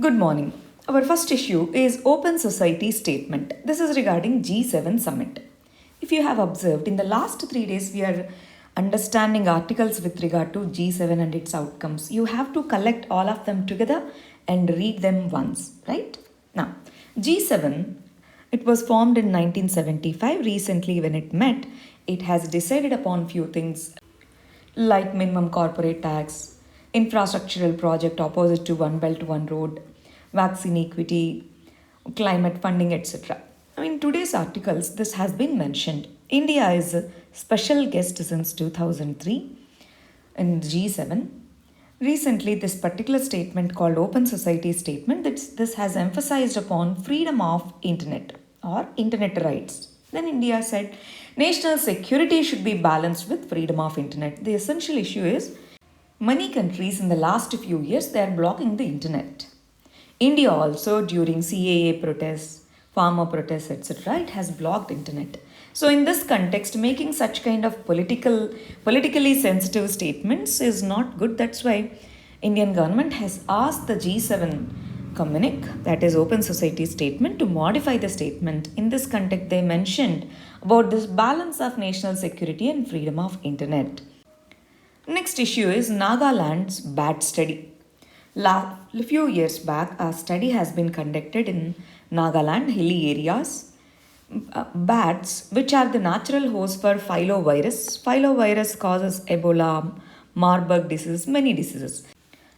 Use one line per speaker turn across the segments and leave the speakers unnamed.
Good morning. Our first issue is Open Society Statement. This is regarding G7 Summit. If you have observed, in the last 3 days, we are understanding articles with regard to G7 and its outcomes. You have to collect all of them together and read them once, right? Now, G7, it was formed in 1975. Recently, when it met, it has decided upon few things like minimum corporate tax, infrastructural project opposite to One Belt One Road, vaccine equity, climate funding, etc. In today's articles, this has been mentioned. India is a special guest since 2003 in G7. Recently, this particular statement called Open Society Statement, this has emphasized upon freedom of internet or internet rights. Then India said national security should be balanced with freedom of internet. The essential issue is many countries in the last few years they are blocking the internet. India also during CAA protests, farmer protests, etc., it has blocked internet. So in this context, making such kind of politically sensitive statements is not good. That's why Indian government has asked the G7 Communique, that is Open Society Statement, to modify the statement. In this context, they mentioned about this balance of national security and freedom of internet. Next issue is Nagaland's bat study. A few years back, a study has been conducted in Nagaland hilly areas. Bats, which are the natural host for filovirus. Filovirus causes Ebola, Marburg disease, many diseases.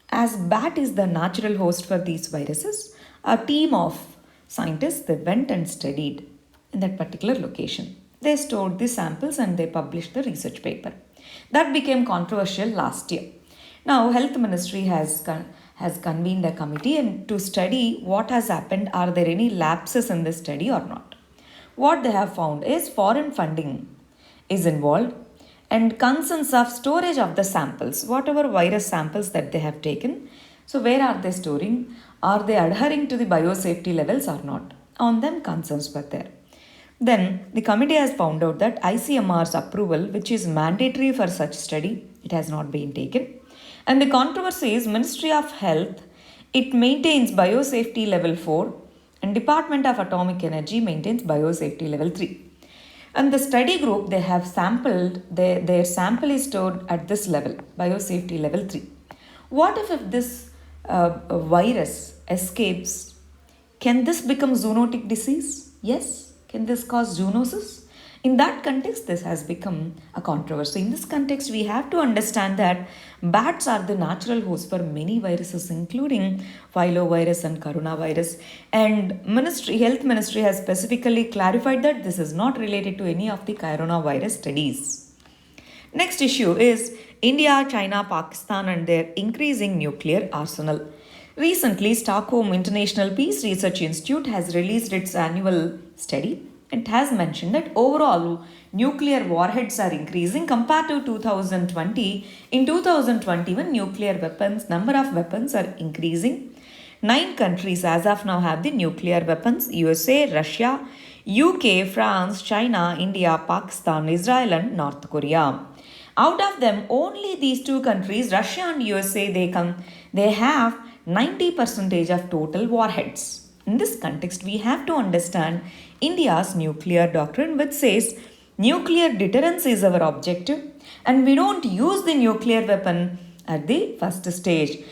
As bat is the natural host for these viruses, a team of scientists they went and studied in that particular location. They stored the samples and they published the research paper. That became controversial last year. Now, Health Ministry has convened a committee and to study what has happened. Are there any lapses in this study or not? What they have found is foreign funding is involved and concerns of storage of the samples, whatever virus samples that they have taken. So, where are they storing? Are they adhering to the biosafety levels or not? On them, concerns were there. Then, the committee has found out that ICMR's approval, which is mandatory for such study, it has not been taken. And the controversy is Ministry of Health, it maintains biosafety level 4 and Department of Atomic Energy maintains biosafety level 3. And the study group, they have sampled, their sample is stored at this level, biosafety level 3. What if this virus escapes? Can this become zoonotic disease? Yes. Can this cause zoonosis? In that context, this has become a controversy. In this context, we have to understand that bats are the natural host for many viruses, including filovirus and coronavirus. And Health Ministry has specifically clarified that this is not related to any of the coronavirus studies. Next issue is India, China, Pakistan and their increasing nuclear arsenal. Recently, Stockholm International Peace Research Institute has released its annual study. It has mentioned that overall nuclear warheads are increasing compared to 2020. In 2021, nuclear weapons, number of weapons are increasing. 9 countries as of now have the nuclear weapons: USA, Russia, UK, France, China, India, Pakistan, Israel and North Korea. Out of them, only these 2 countries, Russia and USA, they have 90% of total warheads. In this context, we have to understand India's nuclear doctrine, which says nuclear deterrence is our objective and we don't use the nuclear weapon at the first stage.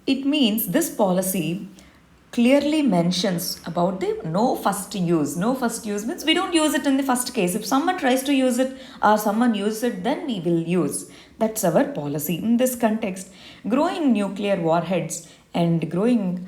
It means this policy clearly mentions about the no first use. No first use means we don't use it in the first case. If someone tries to use it or someone uses it, then we will use. That's our policy. In this context, growing nuclear warheads and growing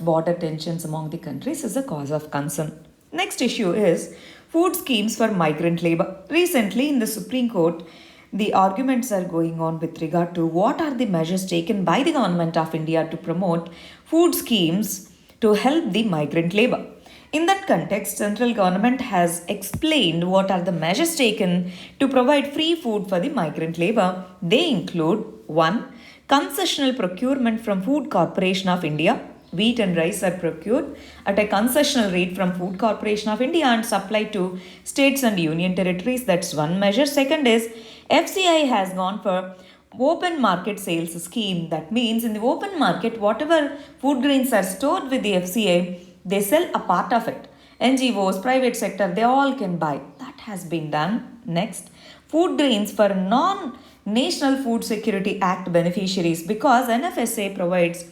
border tensions among the countries is a cause of concern. Next issue is food schemes for migrant labor. Recently in the Supreme Court, the arguments are going on with regard to what are the measures taken by the government of India to promote food schemes to help the migrant labor. In that context, central government has explained what are the measures taken to provide free food for the migrant labor. They include 1. Concessional procurement from Food Corporation of India. Wheat and rice are procured at a concessional rate from Food Corporation of India and supplied to states and union territories. That's one measure. Second is FCI has gone for open market sales scheme. That means in the open market, whatever food grains are stored with the FCA, they sell a part of it. NGOs, private sector, they all can buy. That has been done. Next, food grains for non-National Food Security Act beneficiaries, because NFSA provides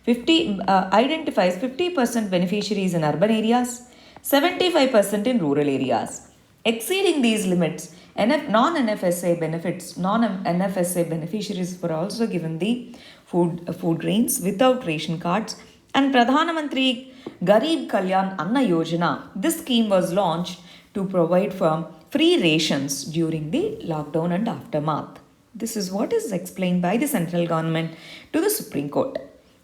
50 identifies 50% beneficiaries in urban areas, 75% in rural areas. Exceeding these limits, non-NFSA benefits, non-NFSA beneficiaries were also given the food grains without ration cards. And Pradhana Mantri Garib Kalyan Anna Yojana, this scheme was launched to provide for free rations during the lockdown and aftermath. This is what is explained by the central government to the Supreme Court.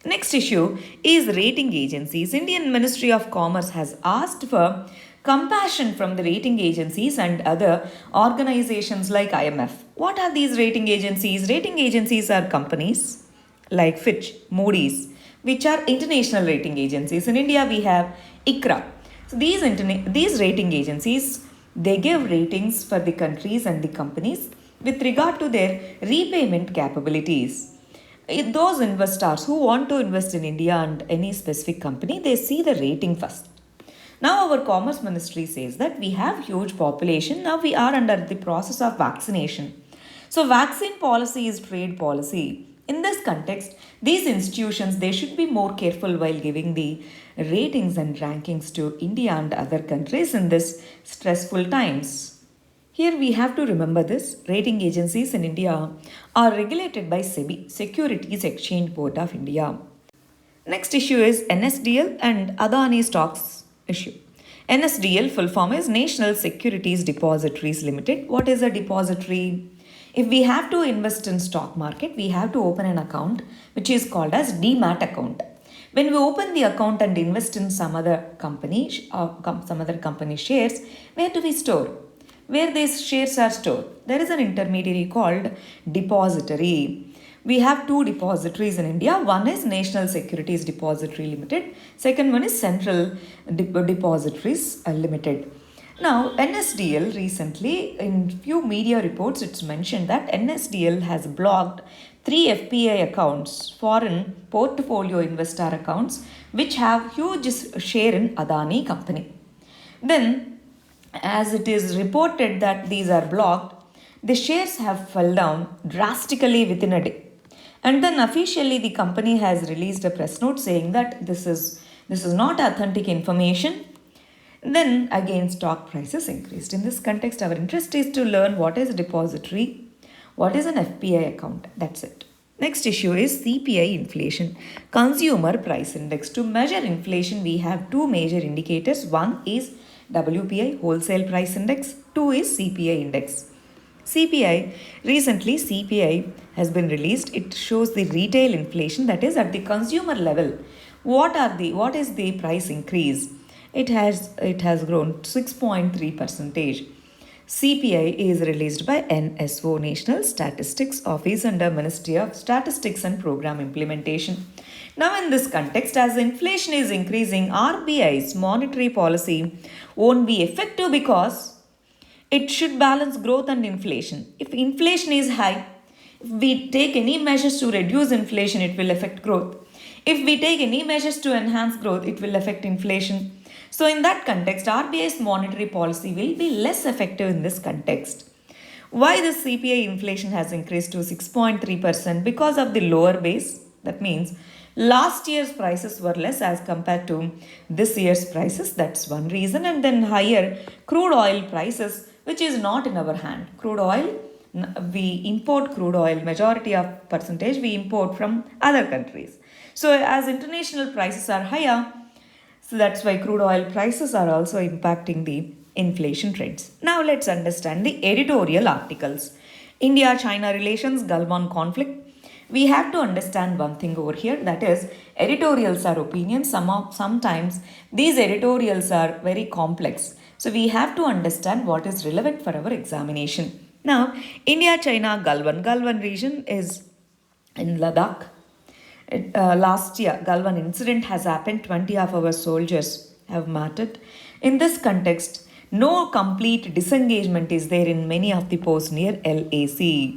Next issue is rating agencies. Indian Ministry of Commerce has asked for compassion from the rating agencies and other organizations like IMF. What are these rating agencies? Rating agencies are companies like Fitch, Moody's, which are international rating agencies. In India, we have ICRA. So these rating agencies, they give ratings for the countries and the companies with regard to their repayment capabilities. Those investors who want to invest in India and any specific company, they see the rating first. Now our Commerce Ministry says that we have huge population. Now we are under the process of vaccination. So vaccine policy is trade policy. In this context, these institutions, they should be more careful while giving the ratings and rankings to India and other countries in this stressful times. Here we have to remember this. Rating agencies in India are regulated by SEBI, Securities Exchange Board of India. Next issue is NSDL and Adani Stocks issue. NSDL full form is National Securities Depositories Limited. What is a depository? If we have to invest in stock market, we have to open an account which is called as Demat account. When we open the account and invest in some other company shares, where do we store? Where these shares are stored, there is an intermediary called depository. We have two depositories in India. One is National Securities Depository Limited. Second one is Central Depositories Limited. Now, NSDL recently, in few media reports, it's mentioned that NSDL has blocked 3 FPI accounts, foreign portfolio investor accounts, which have huge share in Adani company. Then, as it is reported that these are blocked, the shares have fell down drastically within a day. And then officially the company has released a press note saying that this is not authentic information. Then again stock prices increased. In this context, our interest is to learn what is a depository, what is an FPI account. That's it. Next issue is CPI inflation, Consumer Price Index. To measure inflation, we have two major indicators. One is WPI, Wholesale Price Index. 2 is CPI Index. Recently CPI has been released. It shows the retail inflation, that is at the consumer level. What is the price increase? It has grown 6.3%. CPI is released by NSO, National Statistics Office, under Ministry of Statistics and Program Implementation. Now in this context, as inflation is increasing, RBI's monetary policy won't be effective because it should balance growth and inflation. If inflation is high, if we take any measures to reduce inflation, it will affect growth. If we take any measures to enhance growth, it will affect inflation. So in that context, RBI's monetary policy will be less effective in this context. Why the CPI inflation has increased to 6.3%? Because of the lower base. That means last year's prices were less as compared to this year's prices. That's one reason. And then higher crude oil prices, which is not in our hand. Crude oil, we import crude oil, majority of percentage we import from other countries. So as international prices are higher, so that's why crude oil prices are also impacting the inflation trends. Now let's understand the editorial articles. India-China relations, Galwan conflict. We have to understand one thing over here, that is editorials are opinions. Sometimes these editorials are very complex. So we have to understand what is relevant for our examination. Now, India-China Galwan region is in Ladakh. Last year, Galwan incident has happened. 20 of our soldiers have martyred. In this context, no complete disengagement is there in many of the posts near LAC.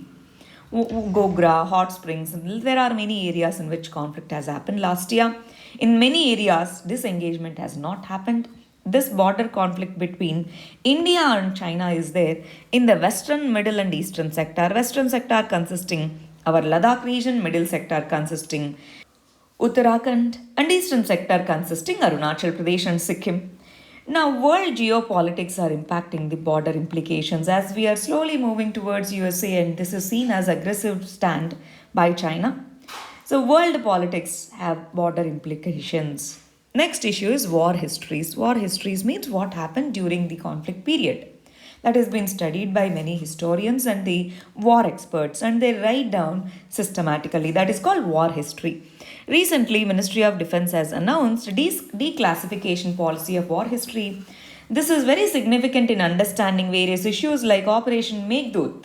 Gogra, hot springs. There are many areas in which conflict has happened last year. In many areas, disengagement has not happened. This border conflict between India and China is there in the western, middle, and eastern sector. Western sector consisting our Ladakh region, middle sector consisting Uttarakhand, and eastern sector consisting Arunachal Pradesh and Sikkim. Now, world geopolitics are impacting the border implications as we are slowly moving towards USA, and this is seen as aggressive stand by China. So, world politics have border implications. Next issue is war histories. War histories means what happened during the conflict period. That has been studied by many historians and the war experts, and they write down systematically. That is called war history. Recently, Ministry of Defense has announced declassification policy of war history. This is very significant in understanding various issues like Operation Meghdut,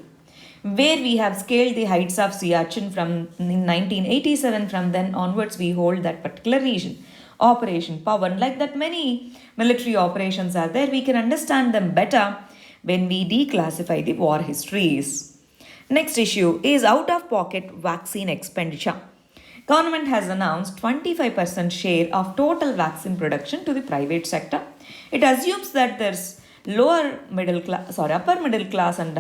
where we have scaled the heights of Siachen from in 1987. From then onwards, we hold that particular region. Operation Pawan, like that, many military operations are there. We can understand them better when we declassify the war histories. Next issue is out of pocket vaccine expenditure. Government has announced 25% share of total vaccine production to the private sector. It assumes that there's upper middle class and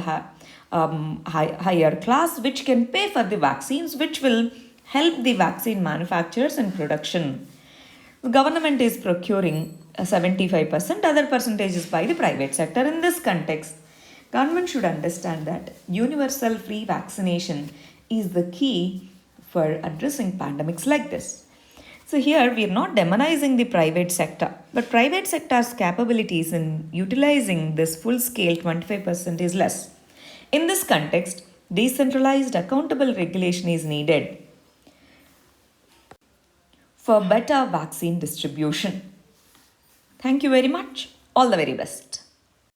higher class which can pay for the vaccines, which will help the vaccine manufacturers in production. The government is procuring 75%, other percentage is by the private sector. In this context, government should understand that universal free vaccination is the key for addressing pandemics like this. So here we are not demonizing the private sector, but private sector's capabilities in utilizing this full scale 25% is less. In this context, decentralized accountable regulation is needed for better vaccine distribution. Thank you very much. All the very best.